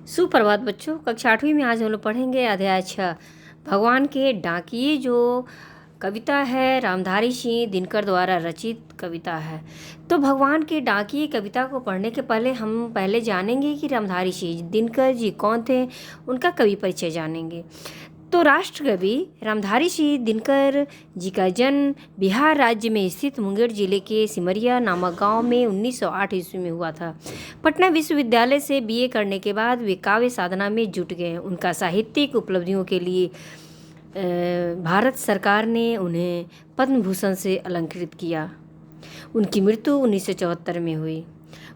सुप्रभात बच्चों। कक्षा 8वीं में आज हम लोग पढ़ेंगे अध्याय 6 भगवान के डाकिये, जो कविता है रामधारी सिंह दिनकर द्वारा रचित कविता है। तो भगवान के डाकिये कविता को पढ़ने के पहले हम जानेंगे कि रामधारी सिंह दिनकर जी कौन थे, उनका कवि परिचय जानेंगे। तो राष्ट्रकवि रामधारी सिंह दिनकर जी का जन्म बिहार राज्य में स्थित मुंगेर जिले के सिमरिया नामक गांव में 1908 ईस्वी में हुआ था। पटना विश्वविद्यालय से बीए करने के बाद वे काव्य साधना में जुट गए। उनका साहित्यिक उपलब्धियों के लिए भारत सरकार ने उन्हें पद्म भूषण से अलंकृत किया। उनकी मृत्यु 1974 में हुई।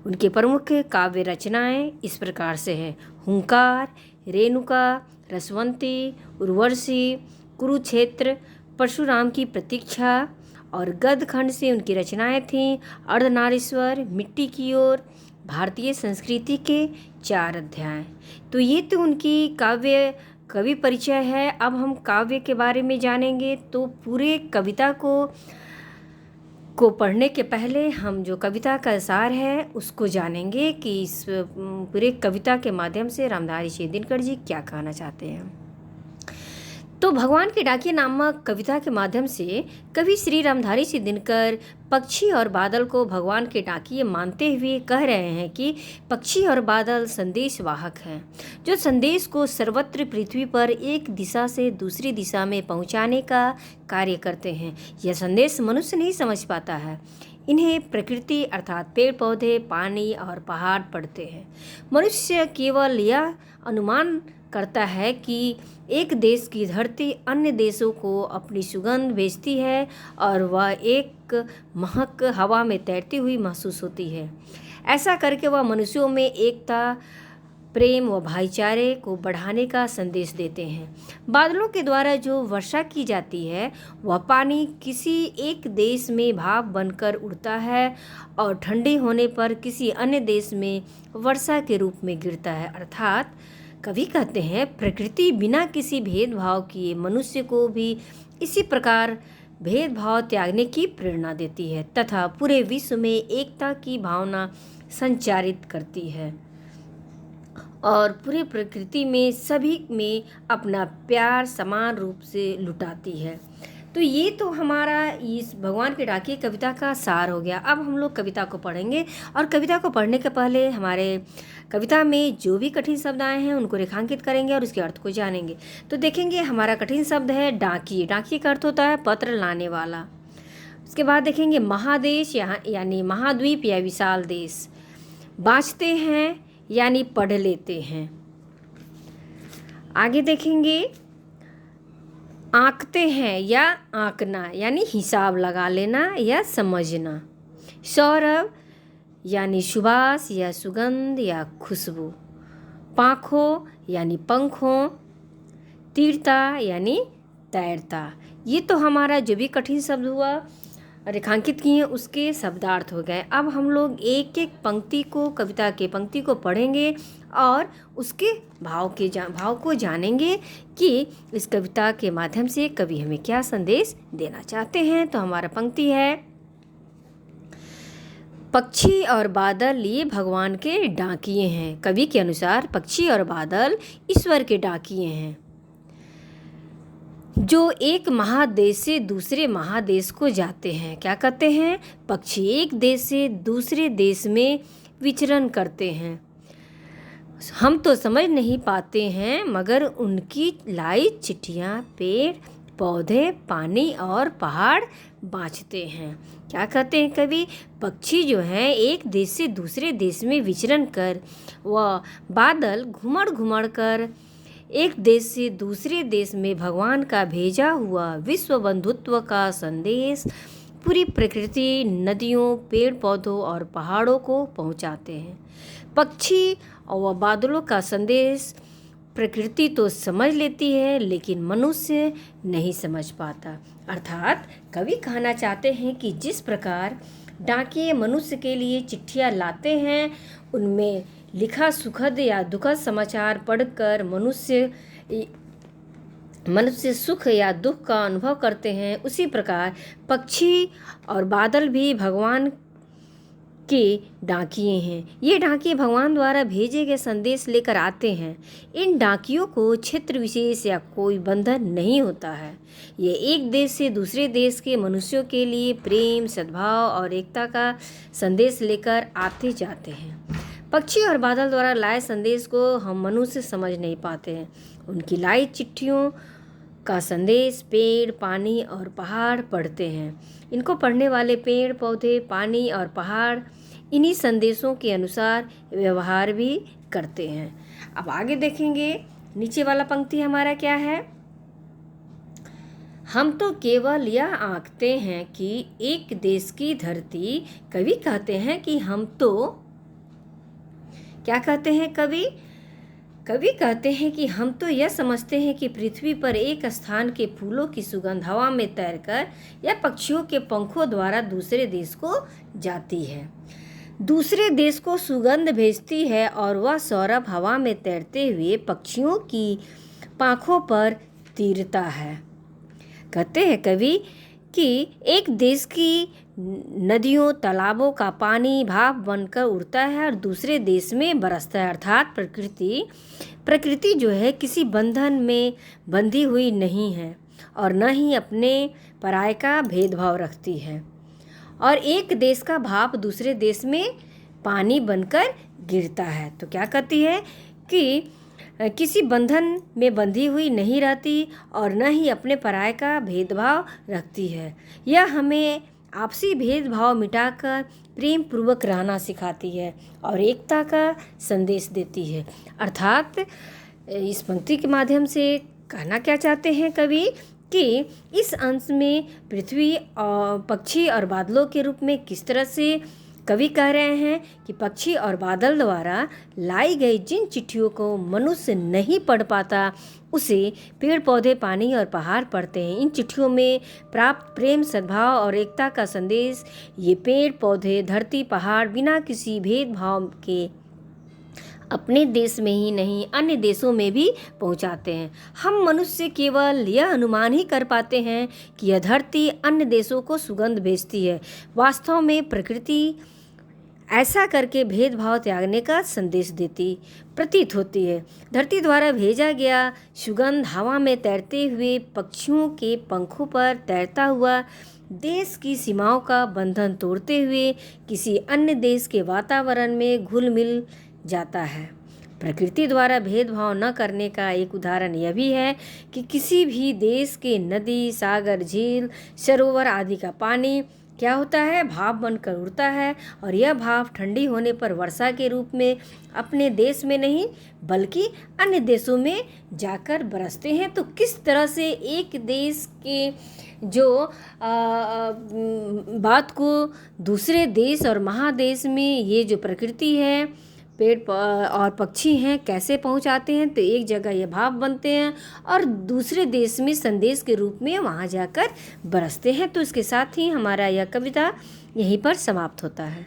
उनके प्रमुख काव्य रचनाएं इस प्रकार से हैं: हुंकार, रेणुका, रसवंती, उर्वशी, कुरुक्षेत्र, परशुराम की प्रतीक्षा। और गद्य खंड से उनकी रचनाएं थीं अर्धनारीश्वर, मिट्टी की ओर, भारतीय संस्कृति के 4 अध्याय। तो ये तो उनकी कवि परिचय है। अब हम काव्य के बारे में जानेंगे। तो पूरे कविता को पढ़ने के पहले हम जो कविता का सार है उसको जानेंगे कि इस पूरे कविता के माध्यम से रामधारी सिंह दिनकर जी क्या कहना चाहते हैं। तो भगवान के डाकिये नामक कविता के माध्यम से कवि श्री रामधारी सिंह दिनकर पक्षी और बादल को भगवान के डाकिये मानते हुए कह रहे हैं कि पक्षी और बादल संदेश वाहक हैं, जो संदेश को सर्वत्र पृथ्वी पर एक दिशा से दूसरी दिशा में पहुंचाने का कार्य करते हैं। यह संदेश मनुष्य नहीं समझ पाता है। इन्हें प्रकृति अर्थात पेड़ पौधे, पानी और पहाड़ पढ़ते हैं। मनुष्य केवल यह अनुमान करता है कि एक देश की धरती अन्य देशों को अपनी सुगंध भेजती है और वह एक महक हवा में तैरती हुई महसूस होती है। ऐसा करके वह मनुष्यों में एकता, प्रेम व भाईचारे को बढ़ाने का संदेश देते हैं। बादलों के द्वारा जो वर्षा की जाती है वह पानी किसी एक देश में भाप बनकर उड़ता है और ठंडे होने पर किसी अन्य देश में वर्षा के रूप में गिरता है। अर्थात कवि कहते हैं प्रकृति बिना किसी भेदभाव किए मनुष्य को भी इसी प्रकार भेदभाव त्यागने की प्रेरणा देती है तथा पूरे विश्व में एकता की भावना संचारित करती है और पूरे प्रकृति में सभी में अपना प्यार समान रूप से लुटाती है। तो ये तो हमारा इस भगवान के डाकिये कविता का सार हो गया। अब हम लोग कविता को पढ़ेंगे और कविता को पढ़ने के पहले हमारे कविता में जो भी कठिन शब्द आए हैं उनको रेखांकित करेंगे और उसके अर्थ को जानेंगे। तो देखेंगे हमारा कठिन शब्द है डाकिये। डाकिये का अर्थ होता है पत्र लाने वाला। उसके बाद देखेंगे महादेश, यहाँ यानी महाद्वीप या विशाल देश। बाँचते हैं यानी पढ़ लेते हैं। आगे देखेंगे आंकते हैं या आंकना यानी हिसाब लगा लेना या समझना। सौरभ यानी सुबास या सुगंध या खुशबू। पाँखों यानी पंखों। तीरता यानी तैरता। ये तो हमारा जो भी कठिन शब्द हुआ रेखांकित किए उसके शब्दार्थ हो गए। अब हम लोग एक एक पंक्ति को, कविता के पंक्ति को पढ़ेंगे और उसके भाव को जानेंगे कि इस कविता के माध्यम से कवि हमें क्या संदेश देना चाहते हैं। तो हमारा पंक्ति है: पक्षी और बादल ये भगवान के डाकिये हैं। कवि के अनुसार पक्षी और बादल ईश्वर के डाकिये हैं, जो एक महादेश से दूसरे महादेश को जाते हैं। क्या कहते हैं? पक्षी एक देश से दूसरे देश में विचरण करते हैं। हम तो समझ नहीं पाते हैं मगर उनकी लाई चिट्ठियाँ पेड़ पौधे, पानी और पहाड़ बाँचते हैं। क्या कहते हैं कवि? पक्षी जो हैं एक देश से दूसरे देश में विचरण कर, वह बादल घुमड़ घुमड़ कर एक देश से दूसरे देश में भगवान का भेजा हुआ विश्व बंधुत्व का संदेश पूरी प्रकृति, नदियों, पेड़ पौधों और पहाड़ों को पहुंचाते हैं। पक्षी और बादलों का संदेश प्रकृति तो समझ लेती है लेकिन मनुष्य नहीं समझ पाता। अर्थात कवि कहना चाहते हैं कि जिस प्रकार डाकिये मनुष्य के लिए चिट्ठियाँ लाते हैं, उनमें लिखा सुखद या दुखद समाचार पढ़कर मनुष्य सुख या दुख का अनुभव करते हैं, उसी प्रकार पक्षी और बादल भी भगवान के डाकिये हैं। ये डाकिये भगवान द्वारा भेजे गए संदेश लेकर आते हैं। इन डाकियों को क्षेत्र विशेष या कोई बंधन नहीं होता है। ये एक देश से दूसरे देश के मनुष्यों के लिए प्रेम, सद्भाव और एकता का संदेश लेकर आते जाते हैं। पक्षी और बादल द्वारा लाए संदेश को हम मनुष्य समझ नहीं पाते हैं। उनकी लाई चिट्ठियों का संदेश पेड़, पानी और पहाड़ पढ़ते हैं। इनको पढ़ने वाले पेड़, पौधे, पानी और पहाड़ इन्हीं संदेशों के अनुसार व्यवहार भी करते हैं। अब आगे देखेंगे, नीचे वाला पंक्ति हमारा क्या है। हम तो केवल यह आंकते हैं कि एक देश की धरती, कवि कहते हैं कि हम तो क्या कहते हैं कवि कहते हैं कि हम तो यह समझते हैं कि पृथ्वी पर एक स्थान के फूलों की सुगंध हवा में तैरकर या पक्षियों के पंखों द्वारा दूसरे देश को जाती है, दूसरे देश को सुगंध भेजती है और वह सौरभ हवा में तैरते हुए पक्षियों की पांखों पर तीरता है। कहते हैं कवि कि एक देश की नदियों, तालाबों का पानी भाप बनकर उड़ता है और दूसरे देश में बरसता है। अर्थात प्रकृति जो है किसी बंधन में बंधी हुई नहीं है और न ही अपने पराये का भेदभाव रखती है। और एक देश का भाप दूसरे देश में पानी बनकर गिरता है। तो क्या कहती है कि किसी बंधन में बंधी हुई नहीं रहती और न ही अपने पराये का भेदभाव रखती है। यह हमें आपसी भेदभाव मिटाकर प्रेम पूर्वक रहना सिखाती है और एकता का संदेश देती है। अर्थात इस पंक्ति के माध्यम से कहना क्या चाहते हैं कवि कि इस अंश में पृथ्वी और पक्षी और बादलों के रूप में किस तरह से कवि कह रहे हैं कि पक्षी और बादल द्वारा लाई गई जिन चिट्ठियों को मनुष्य नहीं पढ़ पाता, उसे पेड़, पौधे, पानी और पहाड़ पढ़ते हैं। इन चिट्ठियों में प्राप्त प्रेम, सद्भाव और एकता का संदेश ये पेड़, पौधे, धरती, पहाड़ बिना किसी भेदभाव के अपने देश में ही नहीं अन्य देशों में भी पहुंचाते हैं। हम मनुष्य केवल यह अनुमान ही कर पाते हैं कि यह धरती अन्य देशों को सुगंध भेजती है। वास्तव में प्रकृति ऐसा करके भेदभाव त्यागने का संदेश देती प्रतीत होती है। धरती द्वारा भेजा गया सुगंध हवा में तैरते हुए पक्षियों के पंखों पर तैरता हुआ देश की सीमाओं का बंधन तोड़ते हुए किसी अन्य देश के वातावरण में घुल मिल जाता है। प्रकृति द्वारा भेदभाव न करने का एक उदाहरण यह भी है कि किसी भी देश के नदी, सागर, झील, सरोवर आदि का पानी क्या होता है, भाप बनकर उड़ता है और यह भाप ठंडी होने पर वर्षा के रूप में अपने देश में नहीं बल्कि अन्य देशों में जाकर बरसते हैं। तो किस तरह से एक देश के जो बात को दूसरे देश और महादेश में ये जो प्रकृति है, पेड़ और पक्षी हैं, कैसे पहुंचाते हैं। तो एक जगह ये भाप बनते हैं और दूसरे देश में संदेश के रूप में वहां जाकर बरसते हैं। तो इसके साथ ही हमारा यह कविता यहीं पर समाप्त होता है।